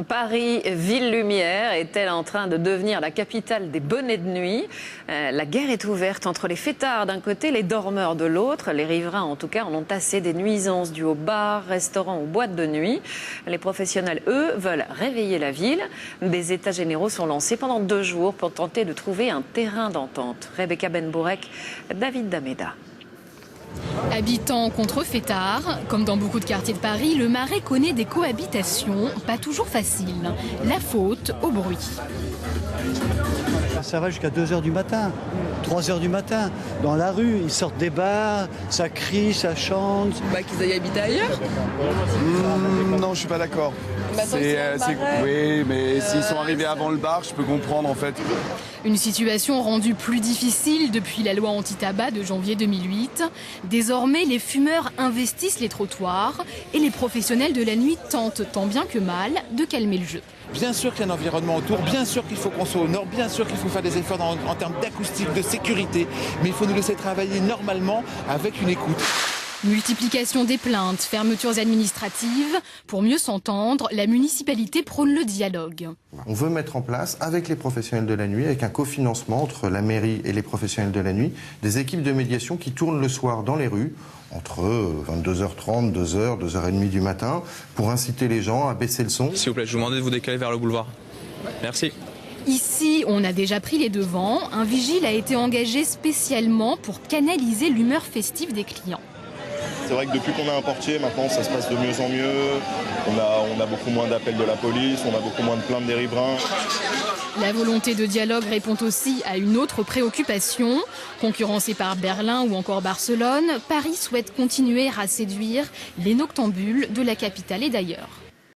Paris, ville lumière, est-elle en train de devenir la capitale des bonnets de nuit? La guerre est ouverte entre les fêtards d'un côté, les dormeurs de l'autre. Les riverains, en tout cas, en ont assez des nuisances dues aux bars, restaurants ou boîtes de nuit. Les professionnels, eux, veulent réveiller la ville. Des états généraux sont lancés pendant 2 jours pour tenter de trouver un terrain d'entente. Rebecca Benbourek, David Dameda. Habitants contre fêtards, comme dans beaucoup de quartiers de Paris, le Marais connaît des cohabitations pas toujours faciles. La faute au bruit. Ça va jusqu'à 2 h du matin, 3 h du matin. Dans la rue, ils sortent des bars, ça crie, ça chante. Qu'ils aillent habiter ailleurs. Non, je suis pas d'accord. Oui, mais s'ils sont arrivés avant le bar, je peux comprendre en fait. Une situation rendue plus difficile depuis la loi anti-tabac de janvier 2008. Désormais, les fumeurs investissent les trottoirs et les professionnels de la nuit tentent tant bien que mal de calmer le jeu. Bien sûr qu'il y a un environnement autour, bien sûr qu'il faut qu'on soit au nord, bien sûr qu'il faut faire des efforts en termes d'acoustique, de sécurité, mais il faut nous laisser travailler normalement avec une écoute. Multiplication des plaintes, fermetures administratives. Pour mieux s'entendre, la municipalité prône le dialogue. On veut mettre en place, avec les professionnels de la nuit, avec un cofinancement entre la mairie et les professionnels de la nuit, des équipes de médiation qui tournent le soir dans les rues, entre 22h30, 2h, 2h30 du matin, pour inciter les gens à baisser le son. S'il vous plaît, je vous demande de vous décaler vers le boulevard. Merci. Ici, on a déjà pris les devants. Un vigile a été engagé spécialement pour canaliser l'humeur festive des clients. C'est vrai que depuis qu'on a un portier, maintenant ça se passe de mieux en mieux. On a beaucoup moins d'appels de la police, on a beaucoup moins de plaintes des riverains. La volonté de dialogue répond aussi à une autre préoccupation. Concurrencée par Berlin ou encore Barcelone, Paris souhaite continuer à séduire les noctambules de la capitale et d'ailleurs.